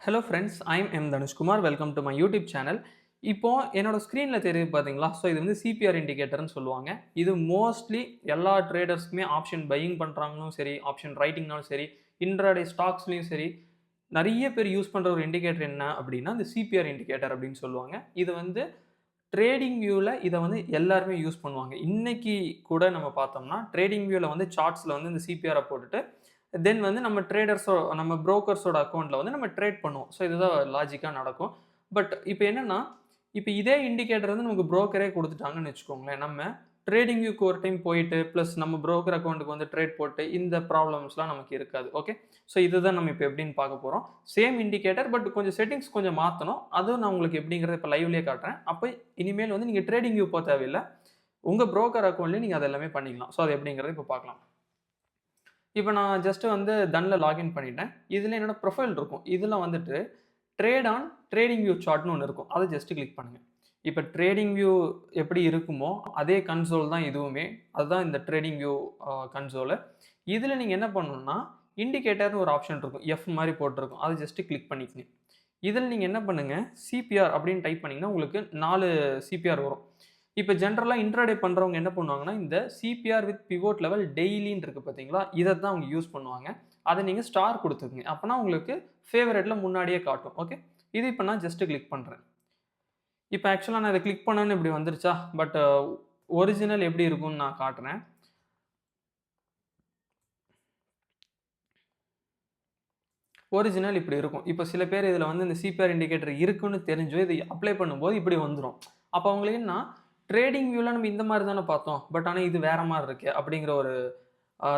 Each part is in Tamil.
Hello friends, I'm M Dhanushkumar. Welcome to my YouTube channel. இப்போ என்னோட ஸ்க்ரீனில் தெரியுது பார்த்தீங்களா? ஸோ இது வந்து சிபிஆர் இண்டிகேட்டர்னு சொல்லுவாங்க. இது மோஸ்ட்லி எல்லா ட்ரேடர்ஸ்க்குமே ஆப்ஷன் பையிங் பண்ணுறாங்களும் சரி, ஆப்ஷன் ரைட்டிங்னாலும் சரி, இன்ட்ராடே ஸ்டாக்ஸ்லையும் சரி, நிறைய பேர் யூஸ் பண்ணுற ஒரு இண்டிகேட்டர் என்ன அப்படின்னா, இந்த சிபிஆர் இண்டிகேட்டர் அப்படின்னு சொல்லுவாங்க. இது வந்து ட்ரேடிங் வியூவில் இதை வந்து எல்லாருமே யூஸ் பண்ணுவாங்க. இன்னைக்கு கூட நம்ம பார்த்தோம்னா, ட்ரேடிங் வியூவில் வந்து சார்ட்ஸில் வந்து இந்த சிபிஆரை போட்டுட்டு தென் வந்து நம்ம நம்ம புரோக்கர்ஸோட அக்கௌண்ட்ல வந்து நம்ம ட்ரேட் பண்ணுவோம். ஸோ இதுதான் லாஜிக்கா நடக்கும். பட் இப்போ என்னன்னா, இப்போ இதே இண்டிகேட்டர் வந்து நமக்கு புரோக்கரே குடுத்துட்டாங்கன்னு வச்சுக்கோங்களேன். நம்ம ட்ரேடிங் வியூக்கு ஒரு டைம் போயிட்டு, பிளஸ் நம்ம புரோக்கர் அக்கவுண்ட்க்கு வந்து ட்ரேட் போட்டு இந்த ப்ராப்ளம்ஸ்லாம் நமக்கு இருக்காது. ஓகே. ஸோ இதுதான் நம்ம இப்போ எப்படின்னு பார்க்க போறோம். சேம் இண்டிகேட்டர் பட் கொஞ்சம் செட்டிங்ஸ் கொஞ்சம் மாத்தணும். அதுவும் நான் உங்களுக்கு எப்படிங்கிறத இப்போ லைவ்லயே காட்டுறேன். அப்ப இனிமேல் வந்து நீங்க ட்ரேடிங் வியூ போக தேவையில்ல. உங்க புரோக்கர் அக்கவுண்ட்லயே நீங்க அது எல்லாமே பண்ணிக்கலாம். ஸோ அது எப்படிங்கிறத இப்போ பார்க்கலாம். இப்போ நான் ஜஸ்ட் வந்து தன்ல லாகின் பண்ணிட்டேன். இதில என்னோட ப்ரொஃபைல் இருக்கும். இதில வந்துட்டு ட்ரேட் ஆன் ட்ரேடிங் வியூ சார்ட்னு ஒண்ணு இருக்கும். அத ஜஸ்ட் கிளிக் பண்ணுங்க. இப்ப ட்ரேடிங் வியூ எப்படி இருக்குமோ, அதே கன்சோல் தான் இதுவுமே. அதுதான் இந்த ட்ரேடிங் வியூ கன்சோலு. இதில நீங்க என்ன பண்ணணும்னா, இண்டிகேட்டர்னு ஒரு ஆப்ஷன் இருக்கும். எஃப் மாரி போட்டிருக்கும். அத ஜஸ்ட் கிளிக் பண்ணிக்கங்க. இதில நீங்க என்ன பண்ணுங்க, சிபிஆர் அப்படின்னு டைப் பண்ணீங்கன்னா, உங்களுக்கு 4 சிபிஆர் வரும். இப்ப ஜெனரலா இன்ட்ராடே பண்றவங்க என்ன பண்ணுவாங்கன்னா, இந்த சிபிஆர் வித் பிவோட் லெவல் டெய்லின்னு இருக்கு பார்த்தீங்களா? இத தான் அவங்க யூஸ் பண்ணுவாங்க. அத நீங்க ஸ்டார் குடுத்துக்கங்க. அப்பன்னா உங்களுக்கு ஃபேவரைட்ல முன்னாடியே காட்டும். ஓகே. இது இப்ப நான் ஜஸ்ட் கிளிக் பண்றேன். இப்ப ஆக்சுவலா நான் இத கிளிக் பண்ணோனே இப்படி வந்துருச்சா? பட் ஒரிஜினல் எப்படி இருக்கும்னு நான் காட்டுறேன். ஒரிஜினல் இப்படி இருக்கும். இப்ப சில பேர் இதுல வந்து இந்த சிபிஆர் இண்டிகேட்டர் இருக்குன்னு தெரிஞ்சும் இத அப்ளை பண்ணும்போது இப்படி வந்துரும். அப்ப அவங்களுக்கு என்ன ட்ரேடிங் வியூல நம்ம இந்த மாரி தானே பார்த்தோம். பட் ஆனா இது வேற மாரி இருக்கே அப்படிங்கிற ஒரு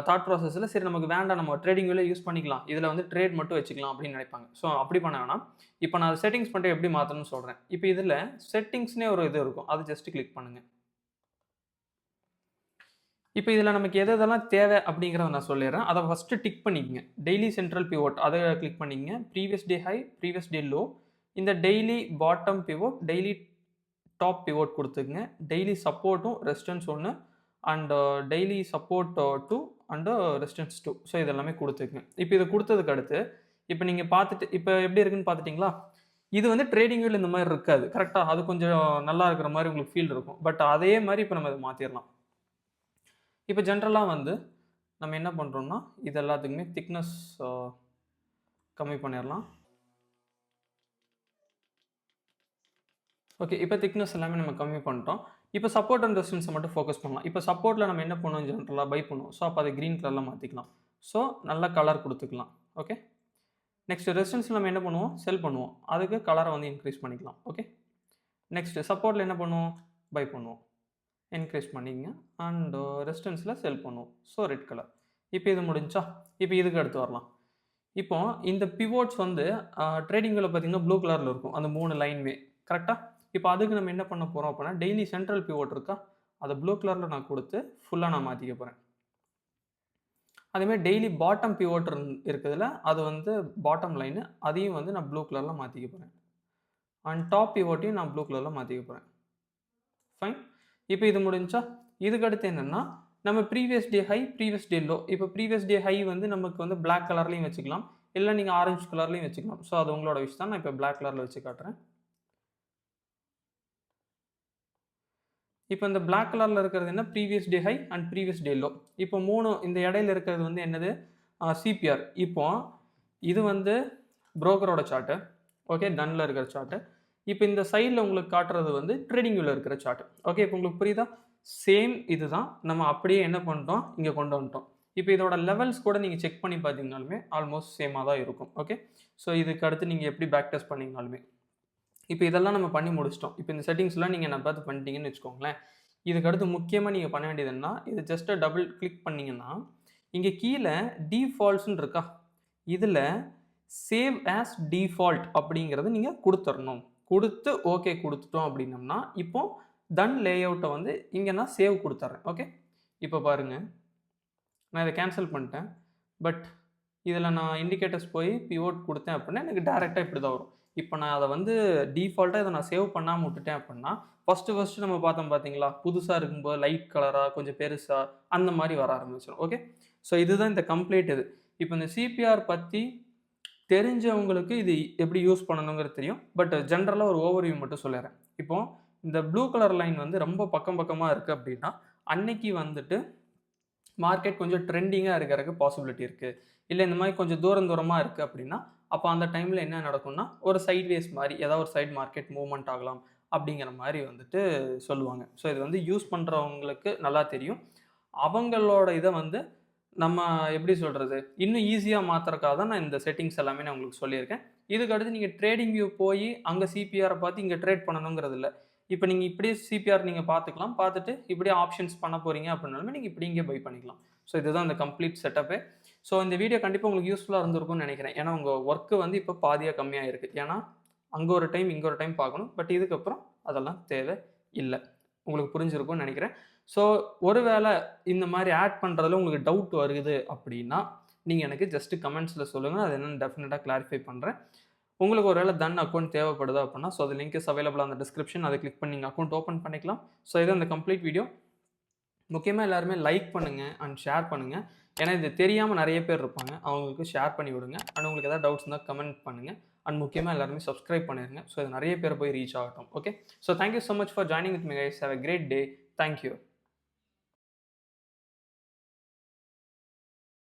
தாட் ப்ராசஸ்ல சரி நமக்கு வேண்டாம் நம்ம ட்ரேடிங் வியூல யூஸ் பண்ணிக்கலாம். இதுல வந்து ட்ரேட் மட்டும் வச்சுக்கலாம் அப்படின்னு நினைப்பாங்க. ஸோ அப்படி பண்ண வேணாம். இப்ப நான் செட்டிங்ஸ் மட்டும் எப்படி மாத்தணும்னு சொல்றேன். இப்ப இதுல செட்டிங்ஸ்னே ஒரு இது இருக்கும். அத ஜஸ்ட் கிளிக் பண்ணுங்க. இப்ப இதுல நமக்கு எது எதெல்லாம் தேவை அப்படிங்கிறத நான் சொல்லிடுறேன். அத ஃபர்ஸ்ட் டிக் பண்ணிக்கங்க. டெய்லி சென்ட்ரல் பிவோட் அத கிளிக் பண்ணிக்கங்க. Previous day high, previous day low. இந்த daily bottom pivot, daily top pivot குடுத்துக்கங்க. டெய்லி சப்போர்ட்டும் resistance 1 and daily support 2 and resistance 2. So இது எல்லாமே குடுத்துக்கங்க. இப்ப இத குடுத்ததுக்கு அடுத்து, இப்ப நீங்க பார்த்துட்டு இப்ப எப்படி இருக்குன்னு பார்த்துட்டீங்களா? இது வந்து ட்ரேடிங் வியூல இந்த மாரி இருக்காது. கரெக்ட்டா? அது கொஞ்சம் நல்லா இருக்கிற மாரி உங்களுக்கு ஃபீல் இருக்கும். பட் அதே மாரி இப்ப நம்ம இத மாத்திரலாம். இப்ப ஜெனரலா வந்து நம்ம என்ன பண்றோம்னா, இது எல்லாத்துக்குமே திக்னஸ் அ கம்மி பண்ணிறலாம். ஓகே. இப்ப திக்னஸ் எல்லாமே நம்ம கம்மி பண்ணிட்டோம். இப்ப சப்போர்ட் அண்ட் ரெசிஸ்டன்ஸ மட்டும் ஃபோக்கஸ் பண்ணலாம். இப்ப சப்போர்ட்ல நம்ம என்ன பண்ணுவோம் ஜெனரலா பை பண்ணுவோம். ஸோ அப்ப அத கிரீன் கலர்ல மாத்திக்கலாம். ஸோ நல்ல கலர் குடுத்துக்கலாம். ஓகே. நெக்ஸ்ட் ரெசிஸ்டன்ஸ்ல நம்ம என்ன பண்ணுவோம்? செல் பண்ணுவோம். அதுக்கு கலர வந்து இன்கிரீஸ் பண்ணிக்கலாம். ஓகே. நெக்ஸ்ட் சப்போர்ட்ல என்ன பண்ணுவோம்? பை பண்ணுவோம். இன்கிரீஸ் பண்ணிக்கங்க. அண்ட் ரெசிஸ்டன்ஸ்ல செல் பண்ணுவோம். So red colour. இப்ப இது முடிஞ்சுச்சா? இப்ப இதுக்கு அடுத்து வரலாம். இப்போ இந்த பிவோட்ஸ் வந்து ட்ரேடிங் வியூல பார்த்தீங்கன்னா, ப்ளூ கலர்ல இருக்கும். அந்த 3 லைனுமே. கரெக்ட்டா? இப்ப அதுக்கு நம்ம என்ன பண்ண போறோம் அப்பன்னா, டெய்லி சென்ட்ரல் பிவோட் இருக்கா? அத ப்ளூ கலர்ல நான் குடுத்து, ஃபுல்லா நான் மாத்திக்க போறேன். அதே மாரி டெய்லி பாட்டம் பிவோட் இருக்குதுல்ல, அது வந்து பாட்டம் லைனு. அதையும் வந்து நான் ப்ளூ கலர்ல மாத்திக்க போறேன். அண்ட் டாப் பிவோட்டையும் நான் ப்ளூ கலர்ல மாத்திக்க போறேன். ஃபைன். இப்ப இது முடிஞ்சுச்சா? இதுக்கு அடுத்து என்னன்னா, நம்ம previous day high, previous day low. இப்ப ப்ரீவியஸ் டே ஹை வந்து நமக்கு வந்து பிளாக் கலர்லயும் வச்சுக்கலாம். இல்ல நீங்க ஆரஞ்சு கலர்லயும் வச்சுக்கலாம். ஸோ அது உங்களோட விஷ் தான். நான் இப்ப பிளாக் கலர்ல வச்சு காட்டுறேன். இப்ப இந்த பிளாக் கலர்ல இருக்கிறது என்ன? Previous day high and previous day low. இப்போ 3 இந்த இடையில இருக்கிறது வந்து என்னது? சிபிஆர். இப்போ இது வந்து புரோக்கரோட சார்ட். ஓகே. டன்ல இருக்கிற சார்ட். இப்ப இந்த சைடுல உங்களுக்கு காட்டுறது வந்து ட்ரேடிங் வியூல இருக்கிற சார்ட். ஓகே. இப்ப உங்களுக்கு புரியுதா? சேம் இதுதான். நம்ம அப்படியே என்ன பண்ணிட்டோம்? இங்க கொண்டு வந்துட்டோம். இப்ப இதோட லெவல்ஸ் கூட நீங்க செக் பண்ணி பார்த்தீங்கனாலுமே ஆல்மோஸ்ட் சேமா தான் இருக்கும். ஓகே. ஸோ இதுக்கு அடுத்து நீங்க எப்படி பேக் டெஸ்ட் பண்ணீங்கனாலுமே. இப்ப இதெல்லாம் நம்ம பண்ணி முடிச்சுட்டோம். இப்ப இந்த செட்டிங்ஸ்லாம் நீங்க என்ன பார்த்து பண்ணிட்டீங்கன்னு வச்சுக்கோங்களேன். இதுக்கு அடுத்து முக்கியமா நீங்க பண்ண வேண்டியது என்னன்னா, இத ஜஸ்ட் டபுள் கிளிக் பண்ணீங்கன்னா, இங்க கீழ டிஃபால்ட்ஸ்ன்னு இருக்கா? இதுல சேவ் ஆஸ் டிஃபால்ட் அப்படிங்கிறத நீங்க குடுத்துறணும். குடுத்து ஓகே குடுத்துட்டோம் அப்படின்னம்னா, இப்போ தன் லேஅவுட்ட வந்து இங்க நான் சேவ் குடுத்துர்றேன். ஓகே. இப்ப பாருங்க. நான் இத கேன்சல் பண்ணிட்டேன். பட் இதில நான் இண்டிகேட்டர்ஸ் போய் பிவோட் குடுத்தேன் அப்டின்னா, எனக்கு டைரக்ட்டா இப்படி தான் வரும். இப்ப நான் அத வந்து டிஃபால்ட்டா இத நான் சேவ் பண்ணாம விட்டுட்டேன் அப்டின்னா, ஃபர்ஸ்ட்டு நம்ம பார்த்தோம் பார்த்தீங்களா? புதுசா இருக்கும்போது லைட் கலரா, கொஞ்சம் பெருசா அந்த மாரி வர ஆரம்பிச்சுரும். ஓகே. ஸோ இதுதான் இந்த கம்ப்ளீட் இது. இப்ப இந்த சிபிஆர் பத்தி தெரிஞ்சவங்களுக்கு இது எப்படி யூஸ் பண்ணணுங்கிறது தெரியும். பட் ஜென்ரலா ஒரு ஓவர்வியூ மட்டும் சொல்லிர்றேன். இப்போ இந்த ப்ளூ கலர் லைன் வந்து ரொம்ப பக்கம் பக்கமா இருக்கு அப்படின்னா, அன்னைக்கு வந்துட்டு மார்க்கெட் கொஞ்சம் ட்ரெண்டிங்கா இருக்கறதுக்கு பாசிபிலிட்டி இருக்கு. இல்ல இந்த மாரி கொஞ்சம் தூரம் தூரமா இருக்கு அப்படின்னா, அப்ப அந்த டைம்ல என்ன நடக்கும்னா, ஒரு சைட்வேஸ் மாரி ஏதாவது ஒரு சைடு மார்க்கெட் மூவ்மெண்ட் ஆகலாம் அப்படிங்கிற மாரி வந்துட்டு சொல்லுவாங்க. ஸோ இது வந்து யூஸ் பண்றவங்களுக்கு நல்லா தெரியும். அவங்களோட இத வந்து நம்ம எப்படி சொல்றது? இன்னும் ஈஸியா மாத்துறதுக்காக தான் நான் இந்த செட்டிங்ஸ் எல்லாமே நான் உங்களுக்கு சொல்லியிருக்கேன். இதுக்கு அடுத்து நீங்க ட்ரேடிங் வியூ போயி அங்க சிபிஆர பார்த்து இங்க ட்ரேட் பண்ணணுங்கிறது இல்ல. இப்ப நீங்க இப்படியே சிபிஆர் நீங்க பார்த்துக்கலாம். பார்த்துட்டு இப்படியே ஆப்ஷன்ஸ் பண்ண போறீங்க அப்படின்னாலுமே நீங்க இப்படி இங்கே பை பண்ணிக்கலாம். ஸோ இதுதான் இந்த கம்ப்ளீட் செட்டப்பே. ஸோ இந்த வீடியோ கண்டிப்பா உங்களுக்கு யூஸ்ஃபுல்லா இருந்திருக்கும்னு நெனைக்கிறேன். ஏன்னா உங்க வொர்க் வந்து இப்ப பாதியா கம்மியா இருக்கு. ஏன்னா அங்க ஒரு டைம், இங்க ஒரு டைம் பார்க்கணும். பட் இதுக்கப்புறம் அதெல்லாம் தேவை இல்ல. உங்களுக்கு புரிஞ்சிருக்கும்னு நெனைக்கிறேன். ஸோ ஒருவேள இந்த மாரி ஆட் பண்றதுல உங்களுக்கு டவுட் வருகுது அப்படின்னா, நீங்க எனக்கு ஜஸ்ட் கமெண்ட்ஸ்ல சொல்லுங்க. அது என்னன்னு டெஃபினட்டா கிளாரிஃபை பண்றேன். உங்களுக்கு ஒரு வேள தன் அக்கவுண்ட் தேவைப்படுது அப்படின்னா, ஸோ அது link is available on the description. அத கிளிக் பண்ணி நீங்க அக்கவுண்ட் ஓப்பன் பண்ணிக்கலாம். ஸோ இதான் இந்த கம்ப்ளீட் வீடியோ. முக்கியமா எல்லாருமே லைக் பண்ணுங்க அண்ட் ஷேர் பண்ணுங்க. ஏன்னா இது தெரியாம நெறைய பேர் இருப்பாங்க. அவங்களுக்கு ஷேர் பண்ணி விடுங்க. அண்ட் உங்களுக்கு ஏதாவது டவுட்ஸ் இருந்தா கமெண்ட் பண்ணுங்க. அண்ட் முக்கியமா எல்லாருமே சப்ஸ்கிரைப் பண்ணிருங்க. ஸோ இது நெறைய பேர் போய் ரீச் ஆகட்டும். Okay. So thank you so much for joining with me guys. Have a great day. Thank you.